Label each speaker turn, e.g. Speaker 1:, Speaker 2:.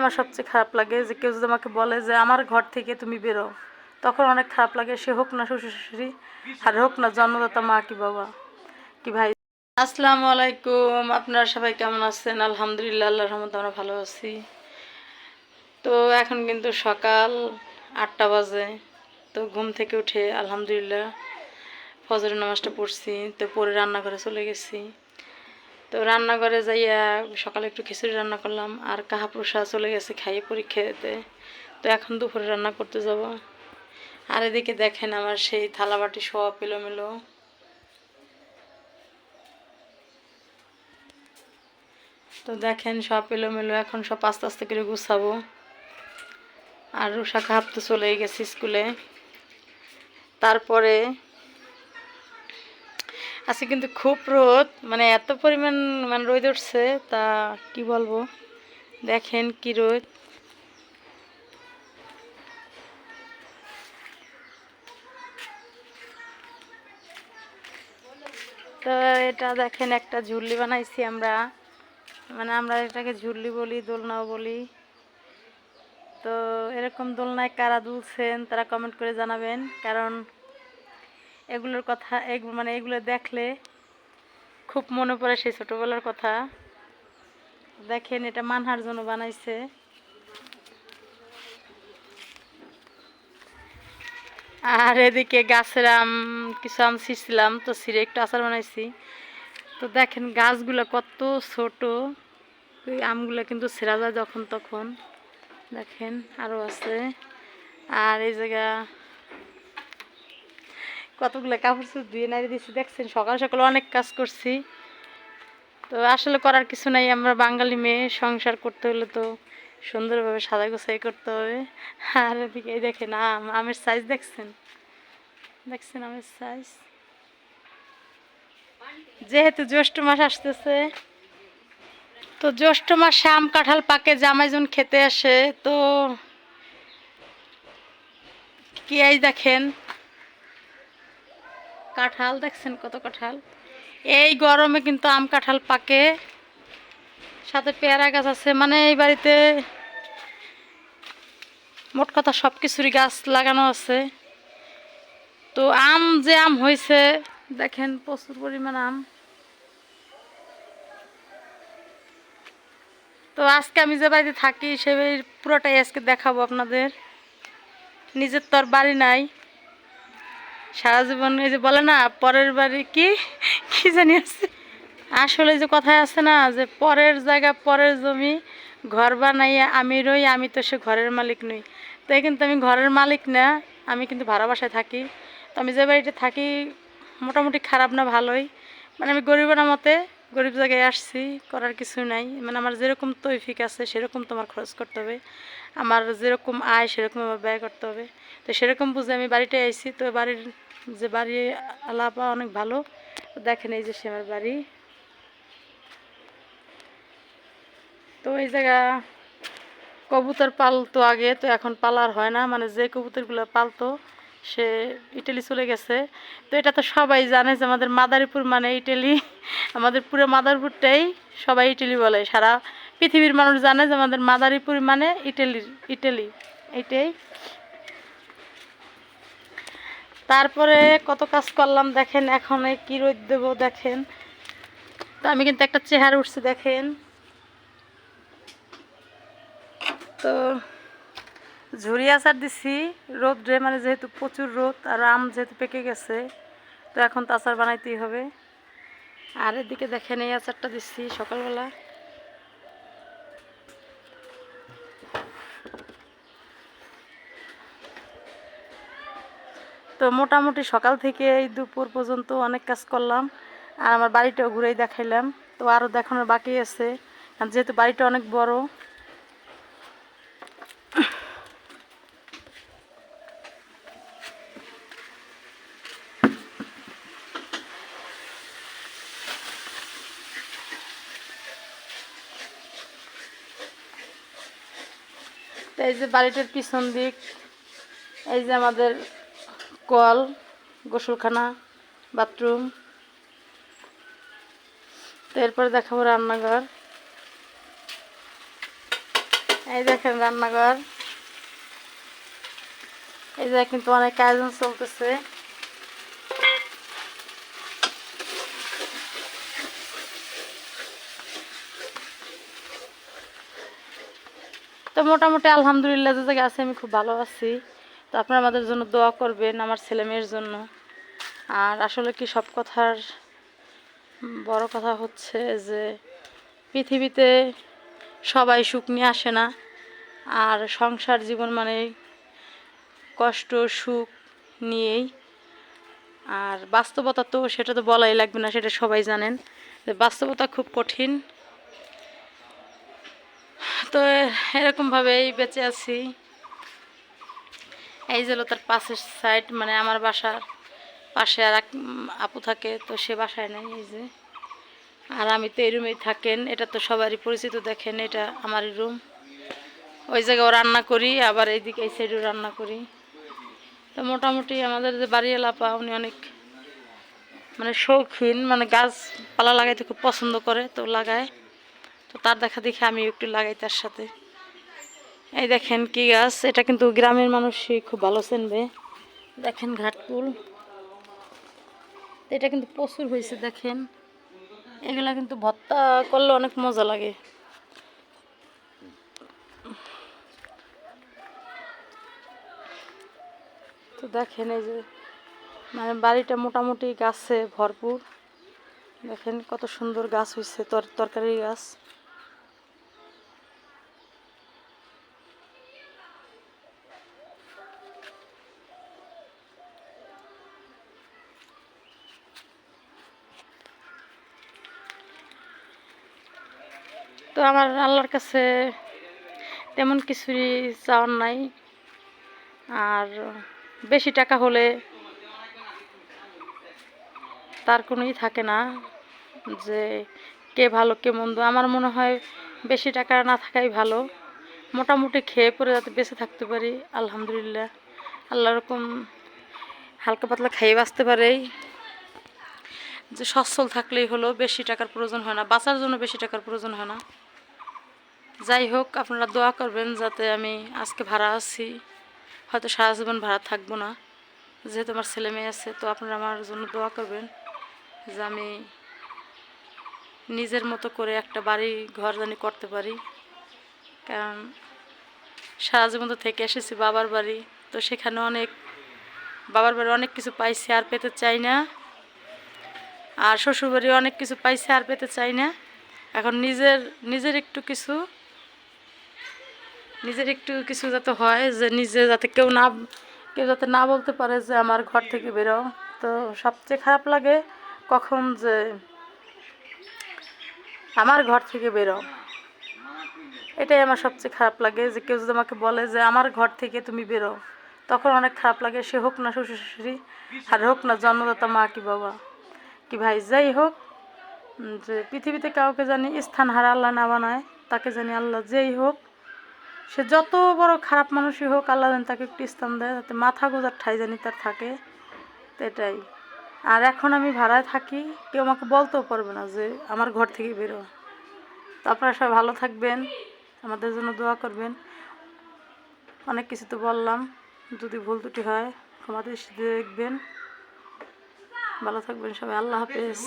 Speaker 1: আমার সবচেয়ে খারাপ লাগে যে কেউ যদি আমাকে বলে যে আমার ঘর থেকে তুমি বেরো, তখন অনেক খারাপ লাগে। সে হোক না শ্বশুর শাশুড়ি, আর হোক না জন্মদাতা মা কি বাবা কি ভাই। আসসালামু আলাইকুম, আপনারা সবাই কেমন আছেন? আলহামদুলিল্লাহ, আল্লাহর রহমতে আমরা ভালো আছি। তো এখন কিন্তু সকাল 8টা বাজে। তো ঘুম থেকে উঠে আলহামদুলিল্লাহ ফজরের নামাজটা পড়ছি, তো পরে রান্নাঘরে চলে গেছি। তো রান্নাঘরে যাইয়া সকালে একটু খিচুড়ি রান্না করলাম, আর কাহাপ্রসা চলে গেছে খাইয়ে পরীক্ষা দিতে। তো এখন দুপুরে রান্না করতে যাব। আর এদিকে দেখেন আমার সেই থালাবাটি সব এলোমেলো। তো দেখেন সব এলোমেলো, এখন সব আস্তে আস্তে করে গুছাবো। আর রুষা কাহাপ তো চলেই গেছে স্কুলে। তারপরে আজকে কিন্তু খুব রোদ, মানে এত পরিমাণ মানে রোদ উঠছে, তা কি বলবো। দেখেন কি রোদ। তো এটা দেখেন একটা ঝুলি বানাইছি আমরা, মানে আমরা এটাকে ঝুলি বলি, দোলনাও বলি। তো এরকম দোলনায় কারা দুলছেন তারা কমেন্ট করে জানাবেন, কারণ এগুলোর কথা মানে এগুলো দেখলে খুব মনে পড়ে সেই ছোটোবেলার কথা। দেখেন এটা মানহার জন্য বানাইছে। আর এদিকে গাছের আম, কিছু আম ছিঁড়ছিলাম, তো ছিঁড়ে একটু আচার বানাইছি। তো দেখেন গাছগুলো কত ছোট, ওই আমগুলো কিন্তু ছেঁড়া যায় যখন তখন। দেখেন আরও আছে। আর এই জায়গা কতগুলো কাপড় চোপড় ধুয়ে নাড়িয়ে দিয়েছি। দেখছেন সকাল সকাল অনেক কাজ করছি। তো আসলে করার কিছু নাই, আমরা বাঙালি মেয়ে, সংসার করতে হলে তো সুন্দরভাবে সাজাই গোছাই করতে হবে। আর এদিকে দেখেন আমের সাইজ দেখছেন, দেখছেন আমের সাইজ। যেহেতু জ্যৈষ্ঠ মাস আসতেছে, তো জ্যৈষ্ঠ মাসে আম কাঁঠাল পাকে, জামাইজন খেতে আসে। তো কি এই দেখেন কাঁঠাল, দেখছেন কত কাঁঠাল। এই গরমে কিন্তু আম কাঁঠাল পাকে, সাথে পেয়ারা গাছ আছে। মানে এই বাড়িতে মোট কথা সব কিছুরই গাছ লাগানো আছে। তো আম যে আম হয়েছে দেখেন, প্রচুর পরিমাণ আম। তো আজকে আমি যে বাড়িতে থাকি সে বাড়ির পুরোটাই আজকে দেখাবো আপনাদের। নিজের তো আর বাড়ি নাই, সারা জীবন এই যে বলে না পরের বাড়ি কি কি জানি আছে, আসলে যে কথায় আছে না যে পরের জায়গা পরের জমি, ঘর বানাইয়া আমি রই, আমি তো সে ঘরের মালিক নই। তাই কিন্তু আমি ঘরের মালিক না, আমি কিন্তু ভাড়া বাসায় থাকি। তো আমি যে বাড়িতে থাকি মোটামুটি খারাপ না, ভালোই। মানে আমি গরিবের মতে গরিব জায়গায় আসছি, করার কিছু নাই। মানে আমার যেরকম তৌফিক আছে সেরকম তোমার খরচ করতে হবে, আমার যেরকম আয় সেরকম আমার ব্যয় করতে হবে। তো সেরকম বুঝে আমি বাড়িতে আইছি। তো বাড়ির যে বাড়ি আলাপা অনেক ভালো। দেখেন এই যে সে আমার বাড়ি। তো এই জায়গা কবুতর পালতো আগে, তো এখন পালার হয় না। মানে যে কবুতরগুলো পালতো সে ইটালি চলে গেছে। তো এটা তো সবাই জানে যে আমাদের মাদারীপুর মানে ইটালি, আমাদের পুরো মাদারীপুরটাই সবাই ইটালি বলে। সারা পৃথিবীর মানুষ জানে যে আমাদের মাদারীপুর মানে ইটালি এইটাই। তারপরে কত কাজ করলাম দেখেন, এখন এই কী রোদ দেবো দেখেন। তো আমি কিন্তু একটা চেহারা উঠছে দেখেন। তো ঝুরি আচার দিছি রোদ্রে, মানে যেহেতু প্রচুর রোদ, আর আম যেহেতু পেকে গেছে, তো এখন তো আচার বানাইতেই হবে। আর এদিকে দেখেন এই আচারটা দিচ্ছি সকালবেলা। তো মোটামুটি সকাল থেকে এই দুপুর পর্যন্ত অনেক কাজ করলাম, আর আমার বাড়িটাও ঘুরেই দেখাইলাম। তো আরও দেখানোর বাকি আছে, কারণ যেহেতু বাড়িটা অনেক বড়। তো এই যে বাড়িটার পিছন দিক, এই যে আমাদের কল, গোসলখানা, বাথরুম। তো এরপরে দেখাবো রান্নাঘর। এই দেখেন রান্নাঘর, এই যে কিন্তু অনেক আয়োজন চলতেছে। তো মোটামুটি আলহামদুলিল্লাহ যে জায়গায় আছে আমি খুব ভালো আছি। তো আপনারা আমাদের জন্য দোয়া করবেন, আমার ছেলে মেয়ের জন্য। আর আসলে কি সব কথার বড় কথা হচ্ছে যে পৃথিবীতে সবাই সুখ নিয়ে আসে না। আর সংসার জীবন মানে কষ্ট সুখ নিয়েই। আর বাস্তবতা তো সেটা তো বলাই লাগবে না, সেটা সবাই জানেন যে বাস্তবতা খুব কঠিন। তো এরকমভাবেই বেঁচে আছি। এই যে তার পাশের সাইড মানে আমার বাসার পাশে আর এক আপু থাকে, তো সে বাসায় নেই। এই যে আর আমি তো এই রুমেই থাকেন, এটা তো সবারই পরিচিত। দেখেন এটা আমারই রুম। ওই জায়গাও রান্না করি, আবার এইদিকে এই সাইডেও রান্না করি। তো মোটামুটি আমাদের যে বাড়িওয়ালা আপা উনি অনেক মানে শৌখিন, মানে গাছপালা লাগাইতে খুব পছন্দ করে, তো লাগায়। তো তার দেখা দেখে আমি একটু লাগাই তার সাথে। এই দেখেন কি গাছ, এটা কিন্তু গ্রামের মানুষই খুব ভালো চিনবে। দেখেন ঘাটকুল, এটা কিন্তু প্রচুর হয়েছে। দেখেন এগুলা কিন্তু ভর্তা করলে অনেক মজা লাগে। তো দেখেন এই যে মানে বাড়িটা মোটামুটি গাছে ভরপুর। দেখেন কত সুন্দর গাছ হয়েছে, তরকারির গাছ। তো আমার আল্লাহর কাছে তেমন কিছুই চাওয়ার নাই। আর বেশি টাকা হলে তার কোনোই থাকে না যে কে ভালো কে মন্দ। আমার মনে হয় বেশি টাকা না থাকাই ভালো। মোটামুটি খেয়ে পরে যাতে বেঁচে থাকতে পারি, আলহামদুলিল্লাহ। আল্লাহ রকম হালকা পাতলা খেয়ে বাঁচতে পারে, যে সচ্ছল থাকলেই হলো। বেশি টাকার প্রয়োজন হয় না, বাঁচার জন্য বেশি টাকার প্রয়োজন হয় না। যাই হোক, আপনারা দোয়া করবেন যাতে আমি আজকে ভাড়া আছি, হয়তো সারা জীবন ভাড়া থাকবো না, যেহেতু আমার ছেলে মেয়ে আছে। তো আপনারা আমার জন্য দোয়া করবেন যে আমি নিজের মতো করে একটা বাড়ি ঘর জানি করতে পারি। কারণ সারা জীবন তো থেকে এসেছি বাবার বাড়ি, তো সেখানে বাবার বাড়ি অনেক কিছু পাইছি, আর পেতে চাই না। আর শ্বশুরবাড়ি অনেক কিছু পাইছি, আর পেতে চাই না। এখন নিজের একটু কিছু যাতে হয়, যে নিজে যাতে কেউ যাতে না বলতে পারে যে আমার ঘর থেকে বেরো। তো সবচেয়ে খারাপ লাগে কখন যে আমার ঘর থেকে বেরো, এটাই আমার সবচেয়ে খারাপ লাগে। যে কেউ যদি আমাকে বলে যে আমার ঘর থেকে তুমি বেরো, তখন অনেক খারাপ লাগে। সে হোক না শ্বশুর শাশুড়ি, আর হোক না জন্মদাতা মা কি বাবা কি ভাই, যাই হোক। যে পৃথিবীতে কাউকে জানি স্থান হারা আল্লাহ না বানায়, তাকে জানি আল্লাহ যেই হোক, সে যত বড় খারাপ মানুষই হোক, আল্লাহ জানি তাকে একটু স্থান দেয়, যাতে মাথা গোজার ঠাই জানি তার থাকে। তো এটাই। আর এখন আমি ভাড়ায় থাকি, কেউ আমাকে বলতেও পারবে না যে আমার ঘর থেকে বেরো। তো আপনারা সবাই ভালো থাকবেন, আমাদের জন্য দোয়া করবেন। অনেক কিছু তো বললাম, যদি ভুল ত্রুটি হয় ক্ষমা দৃষ্টিতে দেখবেন। ভালো থাকবেন সবাই, আল্লাহ হাফেজ।